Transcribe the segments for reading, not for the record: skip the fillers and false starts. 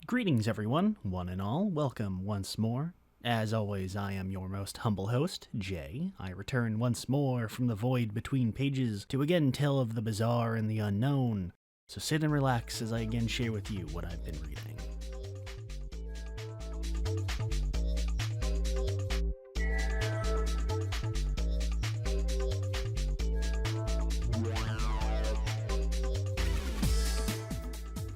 Greetings everyone, one and all, welcome once more. As always, I am your most humble host, Jay. I return once more from the void between pages to again tell of the bizarre and the unknown. So sit and relax as I again share with you what I've been reading.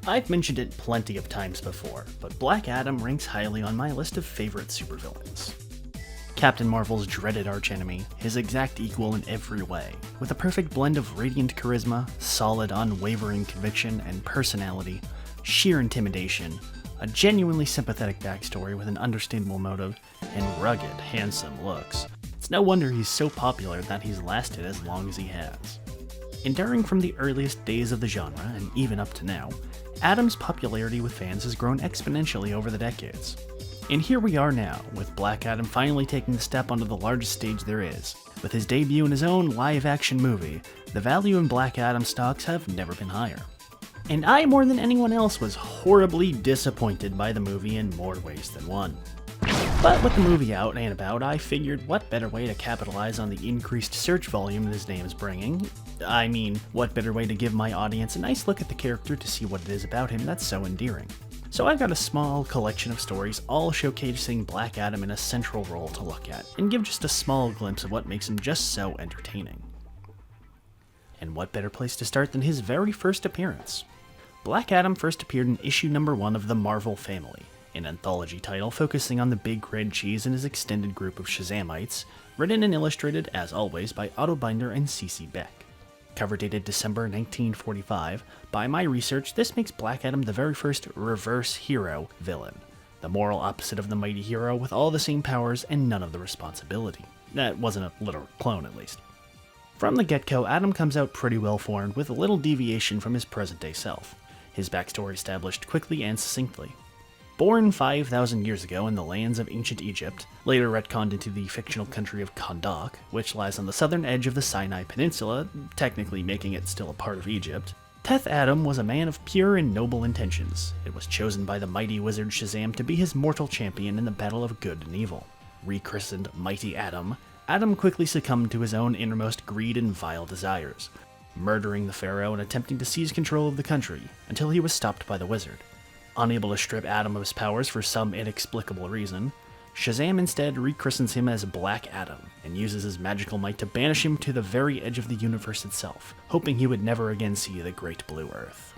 I've mentioned it plenty of times before, but Black Adam ranks highly on my list of favorite supervillains. Captain Marvel's dreaded archenemy, his exact equal in every way, with a perfect blend of radiant charisma, solid unwavering conviction and personality, sheer intimidation, a genuinely sympathetic backstory with an understandable motive, and rugged, handsome looks. It's no wonder he's so popular that he's lasted as long as he has. Enduring from the earliest days of the genre, and even up to now, Adam's popularity with fans has grown exponentially over the decades. And here we are now, with Black Adam finally taking the step onto the largest stage there is. With his debut in his own live-action movie, the value in Black Adam stocks have never been higher. And I, more than anyone else, was horribly disappointed by the movie in more ways than one. But with the movie out and about, I figured what better way to capitalize on the increased search volume his name is bringing. I mean, what better way to give my audience a nice look at the character to see what it is about him that's so endearing. So I've got a small collection of stories all showcasing Black Adam in a central role to look at, and give just a small glimpse of what makes him just so entertaining. And what better place to start than his very first appearance? Black Adam first appeared in issue number 1 of the Marvel Family, an anthology title focusing on the Big Red Cheese and his extended group of Shazamites, written and illustrated, as always, by Otto Binder and C.C. Beck. Cover dated December 1945, by my research, this makes Black Adam the very first reverse hero villain, the moral opposite of the mighty hero with all the same powers and none of the responsibility. That wasn't a literal clone, at least. From the get-go, Adam comes out pretty well formed with little deviation from his present-day self, his backstory established quickly and succinctly. Born 5,000 years ago in the lands of ancient Egypt, later retconned into the fictional country of Kahndaq, which lies on the southern edge of the Sinai Peninsula, technically making it still a part of Egypt, Teth Adam was a man of pure and noble intentions. It was chosen by the mighty wizard Shazam to be his mortal champion in the battle of good and evil. Rechristened Mighty Adam, Adam quickly succumbed to his own innermost greed and vile desires, murdering the pharaoh and attempting to seize control of the country, until he was stopped by the wizard. Unable to strip Adam of his powers for some inexplicable reason, Shazam instead rechristens him as Black Adam, and uses his magical might to banish him to the very edge of the universe itself, hoping he would never again see the Great Blue Earth.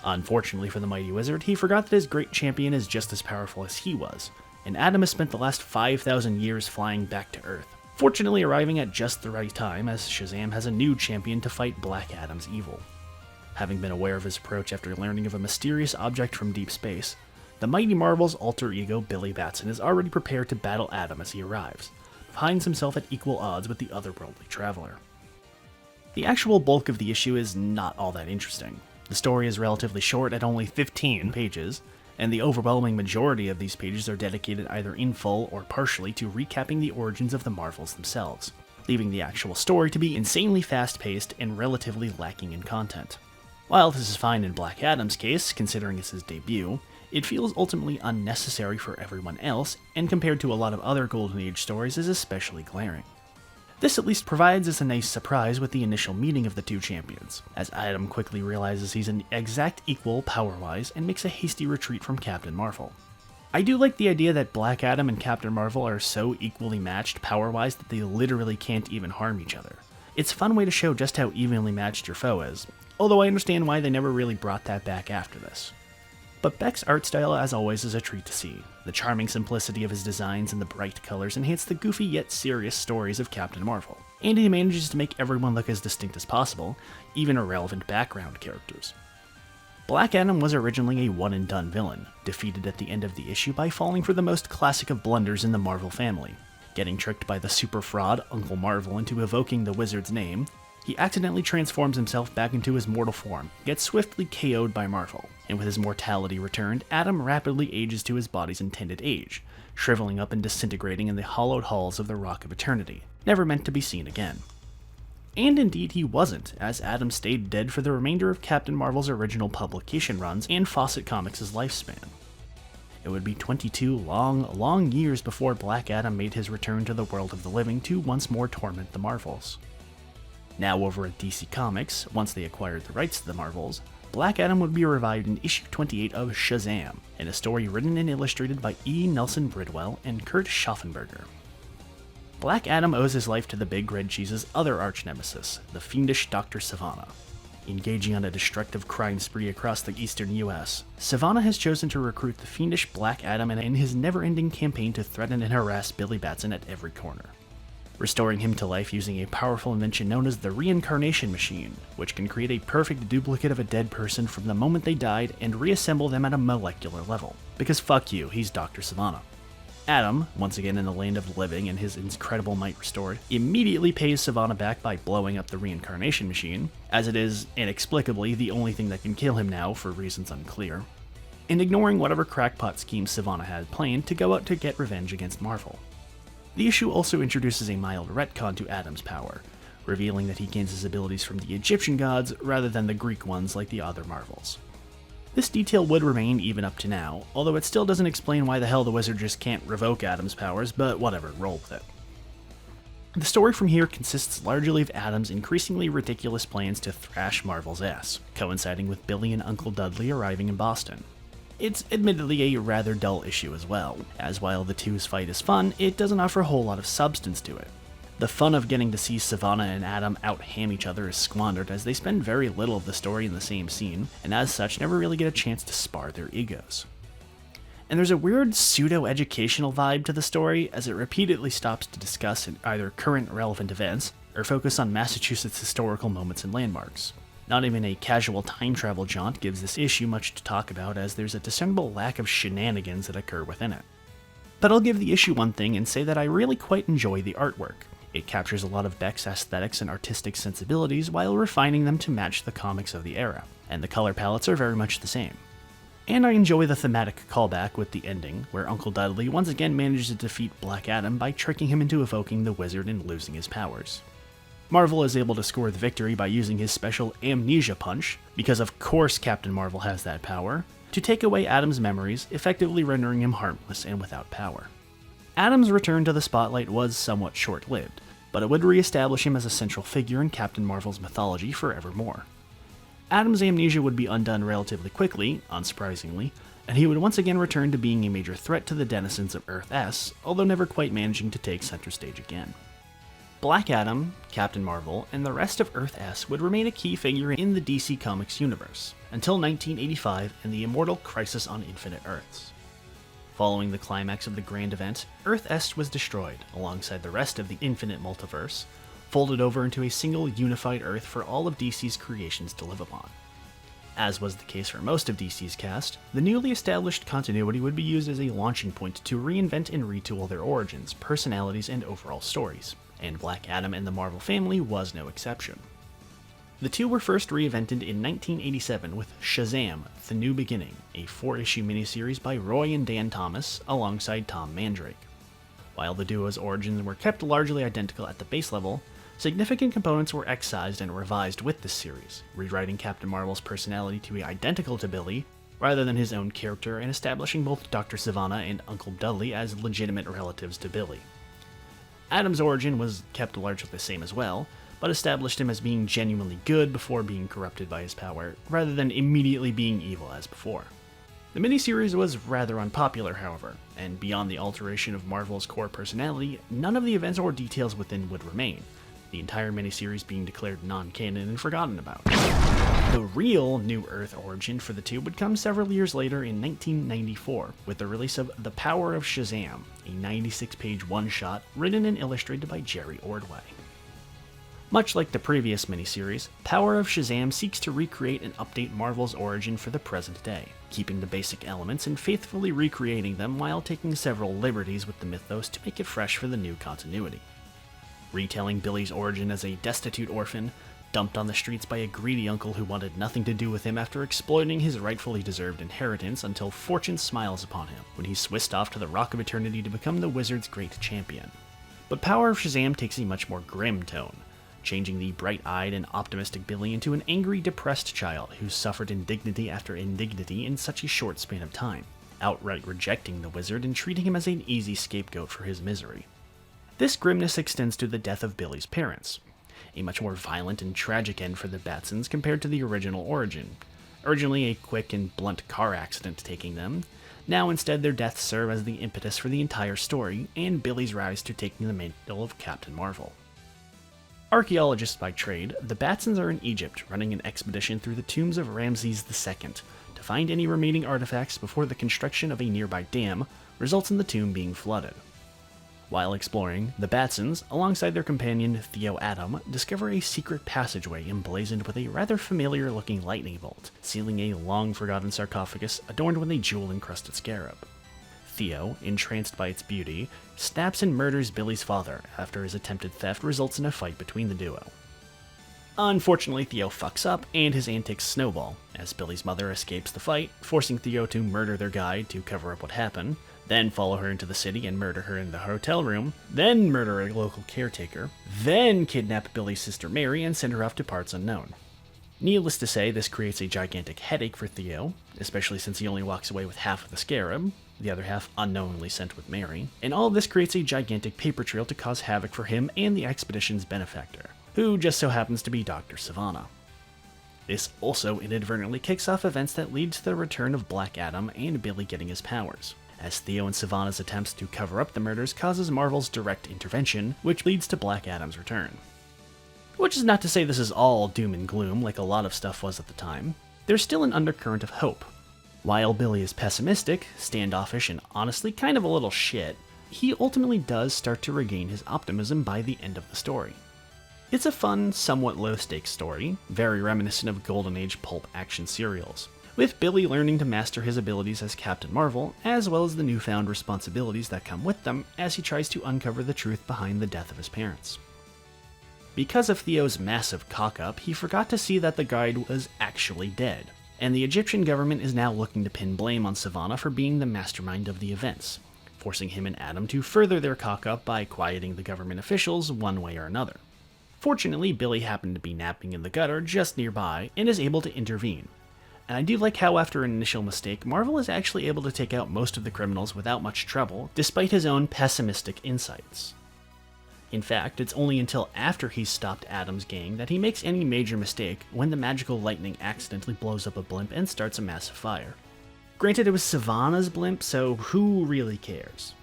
Unfortunately for the mighty wizard, he forgot that his great champion is just as powerful as he was, and Adam has spent the last 5,000 years flying back to Earth, fortunately arriving at just the right time as Shazam has a new champion to fight Black Adam's evil. Having been aware of his approach after learning of a mysterious object from deep space, the Mighty Marvel's alter ego Billy Batson is already prepared to battle Adam as he arrives, finds himself at equal odds with the otherworldly traveler. The actual bulk of the issue is not all that interesting. The story is relatively short at only 15 pages, and the overwhelming majority of these pages are dedicated either in full or partially to recapping the origins of the Marvels themselves, leaving the actual story to be insanely fast-paced and relatively lacking in content. While this is fine in Black Adam's case, considering it's his debut, it feels ultimately unnecessary for everyone else, and compared to a lot of other Golden Age stories is especially glaring. This at least provides us a nice surprise with the initial meeting of the two champions, as Adam quickly realizes he's an exact equal power-wise and makes a hasty retreat from Captain Marvel. I do like the idea that Black Adam and Captain Marvel are so equally matched power-wise that they literally can't even harm each other. It's a fun way to show just how evenly matched your foe is, although I understand why they never really brought that back after this. But Beck's art style, as always, is a treat to see. The charming simplicity of his designs and the bright colors enhance the goofy yet serious stories of Captain Marvel, and he manages to make everyone look as distinct as possible, even irrelevant background characters. Black Adam was originally a one-and-done villain, defeated at the end of the issue by falling for the most classic of blunders in the Marvel family. Getting tricked by the super fraud Uncle Marvel into evoking the wizard's name, he accidentally transforms himself back into his mortal form, gets swiftly KO'd by Marvel, and with his mortality returned, Adam rapidly ages to his body's intended age, shriveling up and disintegrating in the hollowed halls of the Rock of Eternity, never meant to be seen again. And indeed he wasn't, as Adam stayed dead for the remainder of Captain Marvel's original publication runs and Fawcett Comics' lifespan. It would be 22 long years before Black Adam made his return to the world of the living to once more torment the Marvels. Now over at DC Comics, once they acquired the rights to the Marvels, Black Adam would be revived in issue 28 of Shazam, in a story written and illustrated by E. Nelson Bridwell and Kurt Schaffenberger. Black Adam owes his life to the Big Red Cheese's other arch-nemesis, the fiendish Dr. Sivana. Engaging on a destructive crime spree across the eastern US, Sivana has chosen to recruit the fiendish Black Adam in his never-ending campaign to threaten and harass Billy Batson at every corner, restoring him to life using a powerful invention known as the reincarnation machine, which can create a perfect duplicate of a dead person from the moment they died and reassemble them at a molecular level. Because fuck you, he's Dr. Sivana. Adam, once again in the land of the living and his incredible might restored, immediately pays Sivana back by blowing up the reincarnation machine, as it is, inexplicably, the only thing that can kill him now for reasons unclear, and ignoring whatever crackpot scheme Sivana had planned to go out to get revenge against Marvel. The issue also introduces a mild retcon to Adam's power, revealing that he gains his abilities from the Egyptian gods rather than the Greek ones like the other Marvels. This detail would remain even up to now, although it still doesn't explain why the hell the wizard just can't revoke Adam's powers, but whatever, roll with it. The story from here consists largely of Adam's increasingly ridiculous plans to thrash Marvel's ass, coinciding with Billy and Uncle Dudley arriving in Boston. It's admittedly a rather dull issue as well, as while the two's fight is fun, it doesn't offer a whole lot of substance to it. The fun of getting to see Sivana and Adam out-ham each other is squandered as they spend very little of the story in the same scene, and as such never really get a chance to spar their egos. And there's a weird pseudo-educational vibe to the story as it repeatedly stops to discuss either current relevant events or focus on Massachusetts' historical moments and landmarks. Not even a casual time travel jaunt gives this issue much to talk about as there's a discernible lack of shenanigans that occur within it. But I'll give the issue one thing and say that I really quite enjoy the artwork. It captures a lot of Beck's aesthetics and artistic sensibilities while refining them to match the comics of the era, and the color palettes are very much the same. And I enjoy the thematic callback with the ending, where Uncle Dudley once again manages to defeat Black Adam by tricking him into evoking the wizard and losing his powers. Marvel is able to score the victory by using his special amnesia punch, because of course Captain Marvel has that power, to take away Adam's memories, effectively rendering him harmless and without power. Adam's return to the spotlight was somewhat short-lived, but it would re-establish him as a central figure in Captain Marvel's mythology forevermore. Adam's amnesia would be undone relatively quickly, unsurprisingly, and he would once again return to being a major threat to the denizens of Earth S, although never quite managing to take center stage again. Black Adam, Captain Marvel, and the rest of Earth S would remain a key figure in the DC Comics universe, until 1985 and the immortal Crisis on Infinite Earths. Following the climax of the grand event, Earth S was destroyed, alongside the rest of the Infinite Multiverse, folded over into a single unified Earth for all of DC's creations to live upon. As was the case for most of DC's cast, the newly established continuity would be used as a launching point to reinvent and retool their origins, personalities, and overall stories, and Black Adam and the Marvel family was no exception. The two were first reinvented in 1987 with Shazam! The New Beginning, a 4-issue miniseries by Roy and Dan Thomas alongside Tom Mandrake. While the duo's origins were kept largely identical at the base level, significant components were excised and revised with this series, rewriting Captain Marvel's personality to be identical to Billy, rather than his own character, and establishing both Dr. Sivana and Uncle Dudley as legitimate relatives to Billy. Adam's origin was kept largely the same as well, but established him as being genuinely good before being corrupted by his power, rather than immediately being evil as before. The miniseries was rather unpopular, however, and beyond the alteration of Marvel's core personality, none of the events or details within would remain, the entire miniseries being declared non-canon and forgotten about. The real New Earth origin for the two would come several years later in 1994, with the release of The Power of Shazam, a 96-page one-shot written and illustrated by Jerry Ordway. Much like the previous miniseries, Power of Shazam seeks to recreate and update Marvel's origin for the present day, keeping the basic elements and faithfully recreating them while taking several liberties with the mythos to make it fresh for the new continuity. Retelling Billy's origin as a destitute orphan, dumped on the streets by a greedy uncle who wanted nothing to do with him after exploiting his rightfully deserved inheritance until fortune smiles upon him when he's whisked off to the Rock of Eternity to become the Wizard's great champion. But Power of Shazam takes a much more grim tone, changing the bright-eyed and optimistic Billy into an angry, depressed child who suffered indignity after indignity in such a short span of time. outright rejecting the wizard and treating him as an easy scapegoat for his misery. This grimness extends to the death of Billy's parents, a much more violent and tragic end for the Batsons compared to the original origin. Originally a quick and blunt car accident taking them, now instead their deaths serve as the impetus for the entire story and Billy's rise to taking the mantle of Captain Marvel. Archaeologists by trade, the Batsons are in Egypt running an expedition through the tombs of Ramses II to find any remaining artifacts before the construction of a nearby dam results in the tomb being flooded. While exploring, the Batsons, alongside their companion Theo Adam, discover a secret passageway emblazoned with a rather familiar-looking lightning bolt, sealing a long-forgotten sarcophagus adorned with a jewel-encrusted scarab. Theo, entranced by its beauty, snaps and murders Billy's father after his attempted theft results in a fight between the duo. Unfortunately, Theo fucks up, and his antics snowball, as Billy's mother escapes the fight, forcing Theo to murder their guide to cover up what happened, then follow her into the city and murder her in the hotel room, then murder a local caretaker, then kidnap Billy's sister Mary and send her off to parts unknown. Needless to say, this creates a gigantic headache for Theo, especially since he only walks away with half of the scarab, the other half unknowingly sent with Mary, and all of this creates a gigantic paper trail to cause havoc for him and the expedition's benefactor, who just so happens to be Dr. Sivana. This also inadvertently kicks off events that lead to the return of Black Adam and Billy getting his powers, as Theo and Sivana's attempts to cover up the murders causes Marvel's direct intervention, which leads to Black Adam's return. Which is not to say this is all doom and gloom like a lot of stuff was at the time. There's still an undercurrent of hope. While Billy is pessimistic, standoffish, and honestly kind of a little shit, he ultimately does start to regain his optimism by the end of the story. It's a fun, somewhat low-stakes story, very reminiscent of Golden Age pulp action serials, with Billy learning to master his abilities as Captain Marvel, as well as the newfound responsibilities that come with them as he tries to uncover the truth behind the death of his parents. Because of Theo's massive cock-up, he forgot to see that the guide was actually dead, and the Egyptian government is now looking to pin blame on Sivana for being the mastermind of the events, forcing him and Adam to further their cock-up by quieting the government officials one way or another. Fortunately, Billy happened to be napping in the gutter just nearby and is able to intervene. And I do like how after an initial mistake, Marvel is actually able to take out most of the criminals without much trouble, despite his own pessimistic insights. In fact, it's only until after he's stopped Adam's gang that he makes any major mistake when the magical lightning accidentally blows up a blimp and starts a massive fire. Granted, it was Sivana's blimp, so who really cares?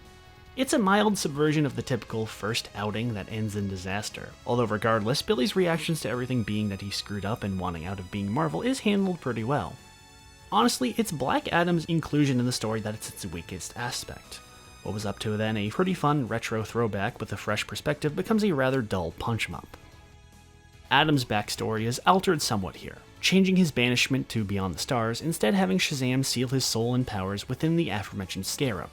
It's a mild subversion of the typical first outing that ends in disaster, although regardless, Billy's reactions to everything being that he screwed up and wanting out of being Marvel is handled pretty well. Honestly, it's Black Adam's inclusion in the story that it's its weakest aspect. What was up to then a pretty fun retro throwback with a fresh perspective becomes a rather dull punch-em-up. Adam's backstory is altered somewhat here, changing his banishment to Beyond the Stars, instead having Shazam seal his soul and powers within the aforementioned scarab.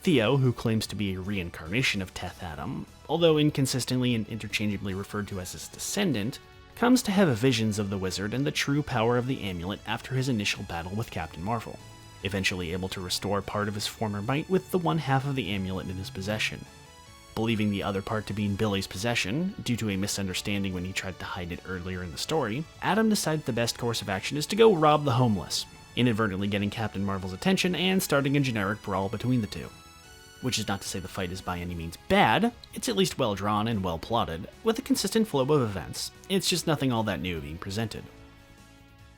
Theo, who claims to be a reincarnation of Teth Adam, although inconsistently and interchangeably referred to as his descendant, comes to have visions of the wizard and the true power of the amulet after his initial battle with Captain Marvel, eventually able to restore part of his former might with the one half of the amulet in his possession. Believing the other part to be in Billy's possession, due to a misunderstanding when he tried to hide it earlier in the story, Adam decides the best course of action is to go rob the homeless, inadvertently getting Captain Marvel's attention and starting a generic brawl between the two. Which is not to say the fight is by any means bad, it's at least well drawn and well plotted, with a consistent flow of events. It's just nothing all that new being presented.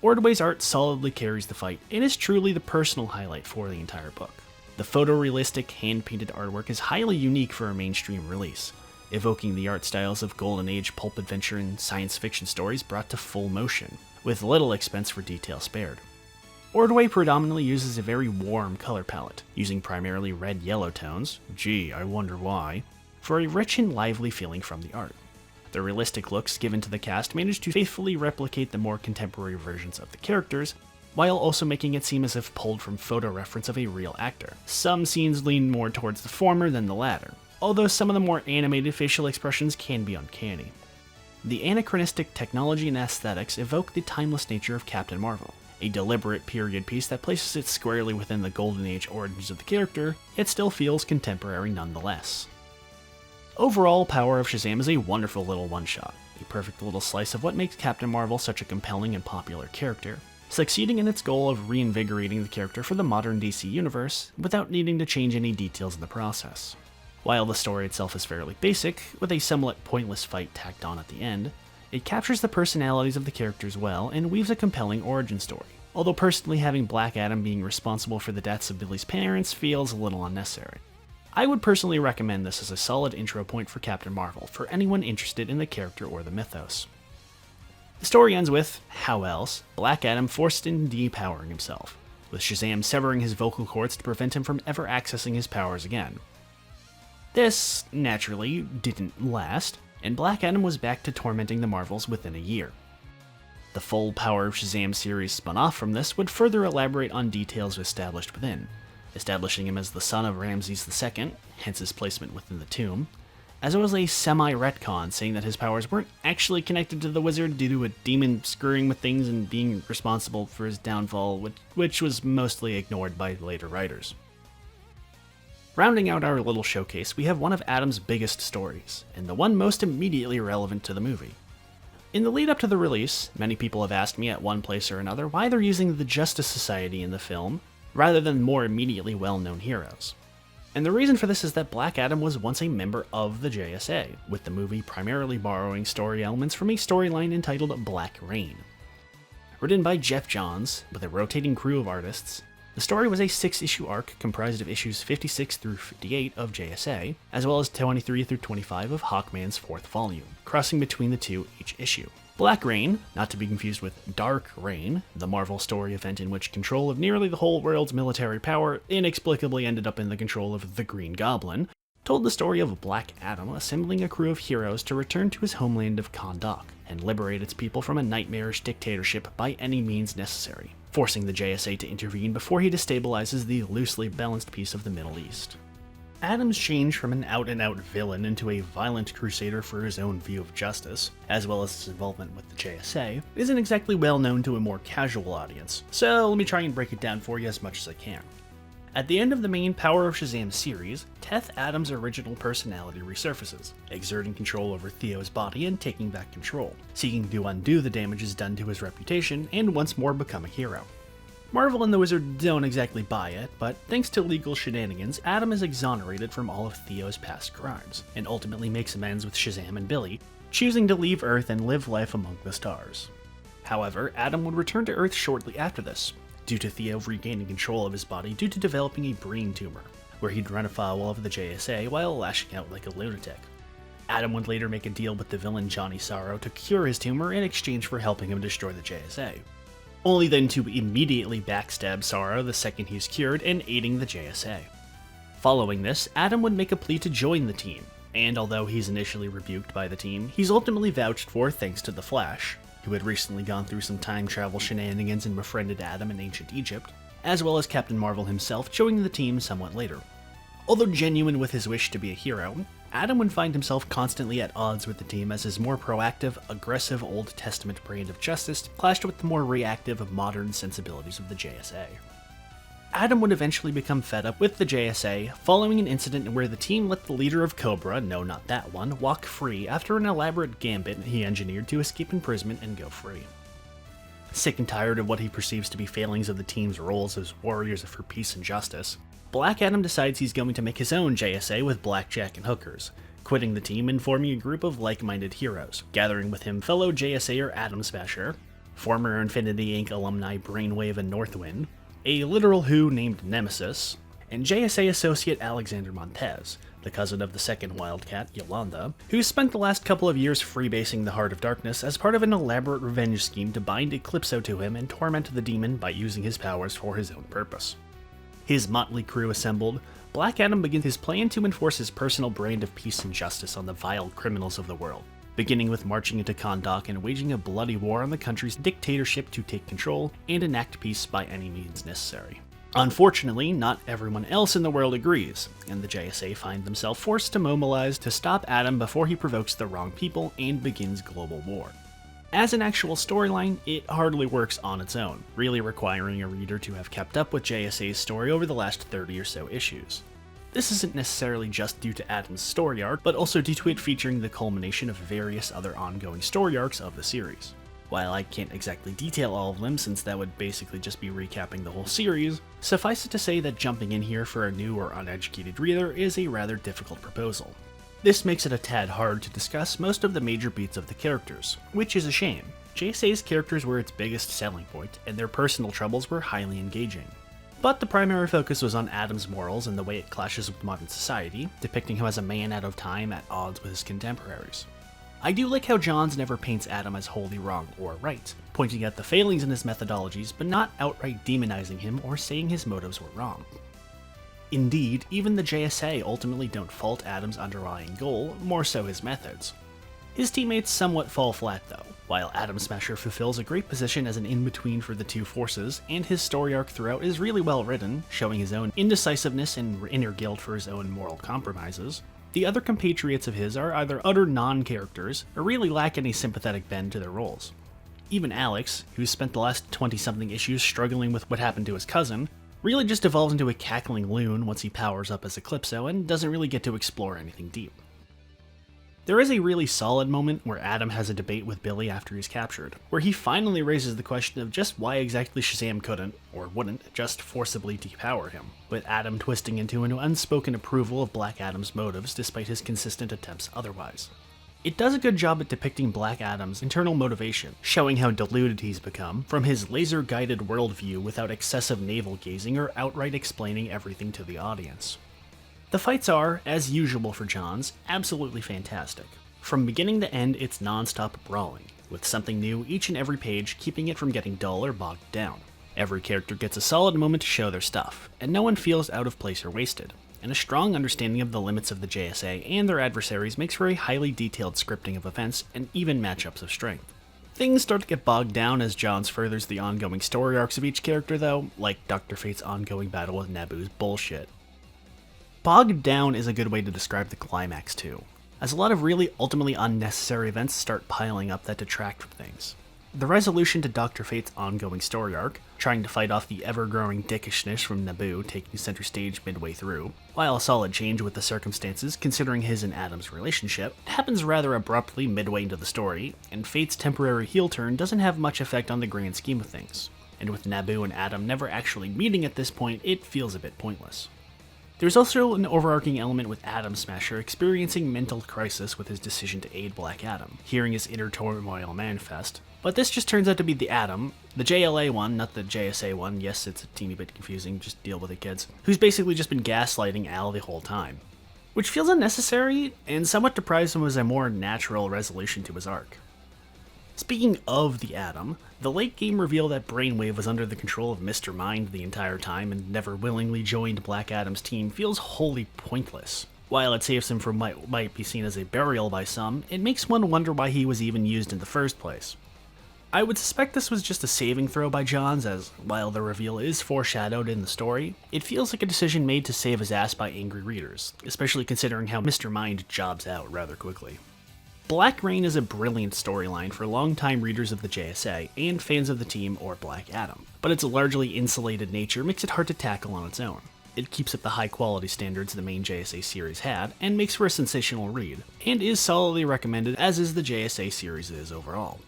Ordway's art solidly carries the fight and is truly the personal highlight for the entire book. The photorealistic, hand-painted artwork is highly unique for a mainstream release, evoking the art styles of Golden Age pulp adventure and science fiction stories brought to full motion, with little expense for detail spared. Ordway predominantly uses a very warm color palette, using primarily red-yellow tones, gee, I wonder why, for a rich and lively feeling from the art. The realistic looks given to the cast manage to faithfully replicate the more contemporary versions of the characters, while also making it seem as if pulled from photo reference of a real actor. Some scenes lean more towards the former than the latter, although some of the more animated facial expressions can be uncanny. The anachronistic technology and aesthetics evoke the timeless nature of Captain Marvel, a deliberate period piece that places it squarely within the Golden Age origins of the character, yet still feels contemporary nonetheless. Overall, Power of Shazam is a wonderful little one-shot, a perfect little slice of what makes Captain Marvel such a compelling and popular character, succeeding in its goal of reinvigorating the character for the modern DC universe without needing to change any details in the process. While the story itself is fairly basic, with a somewhat pointless fight tacked on at the end, it captures the personalities of the characters well and weaves a compelling origin story. Although personally having Black Adam being responsible for the deaths of Billy's parents feels a little unnecessary. I would personally recommend this as a solid intro point for Captain Marvel for anyone interested in the character or the mythos. The story ends with, how else, Black Adam forced into depowering himself, with Shazam severing his vocal cords to prevent him from ever accessing his powers again. This, naturally, didn't last, and Black Adam was back to tormenting the Marvels within a year. The full Power of Shazam series spun off from this would further elaborate on details established within, establishing him as the son of Ramses II, hence his placement within the tomb, as well as a semi-retcon saying that his powers weren't actually connected to the wizard due to a demon screwing with things and being responsible for his downfall, which was mostly ignored by later writers. Rounding out our little showcase, we have one of Adam's biggest stories, and the one most immediately relevant to the movie. In the lead up to the release, many people have asked me at one place or another why they're using the Justice Society in the film, rather than more immediately well-known heroes. And the reason for this is that Black Adam was once a member of the JSA, with the movie primarily borrowing story elements from a storyline entitled Black Rain. Written by Jeff Johns, with a rotating crew of artists, the story was a 6-issue arc comprised of issues 56 through 58 of JSA, as well as 23 through 25 of Hawkman's 4th volume, crossing between the two each issue. Black Rain, not to be confused with Dark Reign, the Marvel story event in which control of nearly the whole world's military power inexplicably ended up in the control of the Green Goblin, told the story of Black Adam assembling a crew of heroes to return to his homeland of Kahndaq and liberate its people from a nightmarish dictatorship by any means necessary, forcing the JSA to intervene before he destabilizes the loosely balanced piece of the Middle East. Adam's change from an out-and-out villain into a violent crusader for his own view of justice, as well as his involvement with the JSA, isn't exactly well known to a more casual audience, so let me try and break it down for you as much as I can. At the end of the main Power of Shazam series, Teth Adams' original personality resurfaces, exerting control over Theo's body and taking back control, seeking to undo the damages done to his reputation and once more become a hero. Marvel and the Wizard don't exactly buy it, but thanks to legal shenanigans, Adam is exonerated from all of Theo's past crimes, and ultimately makes amends with Shazam and Billy, choosing to leave Earth and live life among the stars. However, Adam would return to Earth shortly after this, due to Theo regaining control of his body due to developing a brain tumor, where he'd run afoul of the JSA while lashing out like a lunatic. Adam would later make a deal with the villain Johnny Sorrow to cure his tumor in exchange for helping him destroy the JSA, only then to immediately backstab Sorrow the second he's cured and aiding the JSA. Following this, Adam would make a plea to join the team, and although he's initially rebuked by the team, he's ultimately vouched for thanks to the Flash, who had recently gone through some time travel shenanigans and befriended Adam in ancient Egypt, as well as Captain Marvel himself joining the team somewhat later. Although genuine with his wish to be a hero, Adam would find himself constantly at odds with the team as his more proactive, aggressive Old Testament brand of justice clashed with the more reactive, modern sensibilities of the JSA. Adam would eventually become fed up with the JSA following an incident where the team let the leader of Cobra, no not that one, walk free after an elaborate gambit he engineered to escape imprisonment and go free. Sick and tired of what he perceives to be failings of the team's roles as warriors for peace and justice, Black Adam decides he's going to make his own JSA with Blackjack and hookers, quitting the team and forming a group of like-minded heroes, gathering with him fellow JSAer Atom Smasher, former Infinity Inc. alumni Brainwave and Northwind, a literal Who named Nemesis, and JSA associate Alexander Montez, the cousin of the second Wildcat, Yolanda, who spent the last couple of years freebasing the Heart of Darkness as part of an elaborate revenge scheme to bind Eclipso to him and torment the demon by using his powers for his own purpose. His motley crew assembled, Black Adam begins his plan to enforce his personal brand of peace and justice on the vile criminals of the world, beginning with marching into Kahndaq and waging a bloody war on the country's dictatorship to take control and enact peace by any means necessary. Unfortunately, not everyone else in the world agrees, and the JSA find themselves forced to mobilize to stop Adam before he provokes the wrong people and begins global war. As an actual storyline, it hardly works on its own, really requiring a reader to have kept up with JSA's story over the last 30 or so issues. This isn't necessarily just due to Adam's story arc, but also due to it featuring the culmination of various other ongoing story arcs of the series. While I can't exactly detail all of them since that would basically just be recapping the whole series, suffice it to say that jumping in here for a new or uneducated reader is a rather difficult proposal. This makes it a tad hard to discuss most of the major beats of the characters, which is a shame. JSA's characters were its biggest selling point, and their personal troubles were highly engaging. But the primary focus was on Adam's morals and the way it clashes with modern society, depicting him as a man out of time at odds with his contemporaries. I do like how Johns never paints Adam as wholly wrong or right, pointing out the failings in his methodologies but not outright demonizing him or saying his motives were wrong. Indeed, even the JSA ultimately don't fault Adam's underlying goal, more so his methods. His teammates somewhat fall flat though, while Atom Smasher fulfills a great position as an in-between for the two forces, and his story arc throughout is really well written, showing his own indecisiveness and inner guilt for his own moral compromises. The other compatriots of his are either utter non-characters, or really lack any sympathetic bend to their roles. Even Alex, who's spent the last 20-something issues struggling with what happened to his cousin, really just evolves into a cackling loon once he powers up as Eclipso and doesn't really get to explore anything deep. There is a really solid moment where Adam has a debate with Billy after he's captured, where he finally raises the question of just why exactly Shazam couldn't, or wouldn't, just forcibly depower him, with Adam twisting into an unspoken approval of Black Adam's motives despite his consistent attempts otherwise. It does a good job at depicting Black Adam's internal motivation, showing how deluded he's become from his laser-guided worldview without excessive navel-gazing or outright explaining everything to the audience. The fights are, as usual for Johns, absolutely fantastic. From beginning to end, it's non-stop brawling, with something new each and every page, keeping it from getting dull or bogged down. Every character gets a solid moment to show their stuff, and no one feels out of place or wasted. And a strong understanding of the limits of the JSA and their adversaries makes for a highly detailed scripting of events and even matchups of strength. Things start to get bogged down as Johns furthers the ongoing story arcs of each character though, like Dr. Fate's ongoing battle with Naboo's bullshit. Bogged down is a good way to describe the climax too, as a lot of really ultimately unnecessary events start piling up that detract from things. The resolution to Dr. Fate's ongoing story arc, trying to fight off the ever-growing dickishness from Naboo taking center stage midway through, while a solid change with the circumstances considering his and Adam's relationship, happens rather abruptly midway into the story, and Fate's temporary heel turn doesn't have much effect on the grand scheme of things, and with Naboo and Adam never actually meeting at this point, it feels a bit pointless. There's also an overarching element with Atom Smasher experiencing mental crisis with his decision to aid Black Adam, hearing his inner turmoil manifest. But this just turns out to be the Atom, the JLA one, not the JSA one, yes it's a teeny bit confusing, just deal with it kids, who's basically just been gaslighting Al the whole time. Which feels unnecessary, and somewhat deprives him of a more natural resolution to his arc. Speaking of the Atom, the late game reveal that Brainwave was under the control of Mr. Mind the entire time and never willingly joined Black Adam's team feels wholly pointless. While it saves him from what might be seen as a burial by some, it makes one wonder why he was even used in the first place. I would suspect this was just a saving throw by Johns, as while the reveal is foreshadowed in the story, it feels like a decision made to save his ass by angry readers, especially considering how Mr. Mind jobs out rather quickly. Black Rain is a brilliant storyline for longtime readers of the JSA and fans of the team or Black Adam, but its largely insulated nature makes it hard to tackle on its own. It keeps up the high quality standards the main JSA series had, and makes for a sensational read, and is solidly recommended as is the JSA series is overall.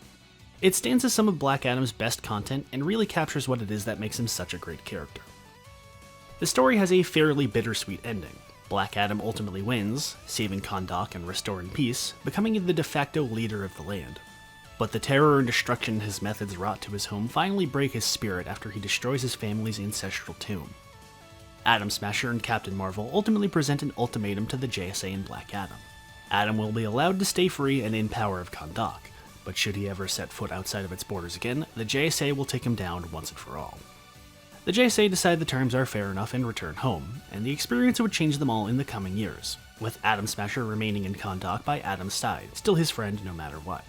It stands as some of Black Adam's best content and really captures what it is that makes him such a great character. The story has a fairly bittersweet ending. Black Adam ultimately wins, saving Kahndaq and restoring peace, becoming the de facto leader of the land. But the terror and destruction his methods wrought to his home finally break his spirit after he destroys his family's ancestral tomb. Atom Smasher and Captain Marvel ultimately present an ultimatum to the JSA and Black Adam. Adam will be allowed to stay free and in power of Kahndaq, but should he ever set foot outside of its borders again, the JSA will take him down once and for all. The JSA decide the terms are fair enough and return home, and the experience would change them all in the coming years, with Atom Smasher remaining in Kahndaq by Adam's side, still his friend no matter what.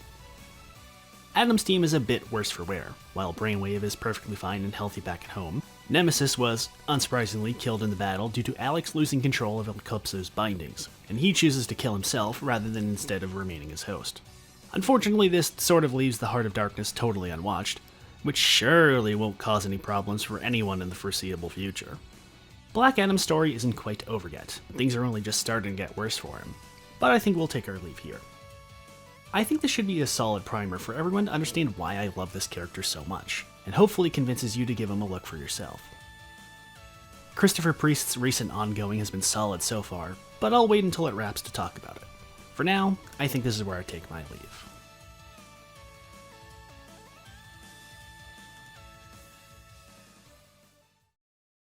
Adam's team is a bit worse for wear. While Brainwave is perfectly fine and healthy back at home, Nemesis was, unsurprisingly, killed in the battle due to Alex losing control of Eclipso's bindings, and he chooses to kill himself rather than instead of remaining his host. Unfortunately, this sort of leaves the Heart of Darkness totally unwatched, which surely won't cause any problems for anyone in the foreseeable future. Black Adam's story isn't quite over yet, things are only just starting to get worse for him, but I think we'll take our leave here. I think this should be a solid primer for everyone to understand why I love this character so much, and hopefully convinces you to give him a look for yourself. Christopher Priest's recent ongoing has been solid so far, but I'll wait until it wraps to talk about it. For now, I think this is where I take my leave.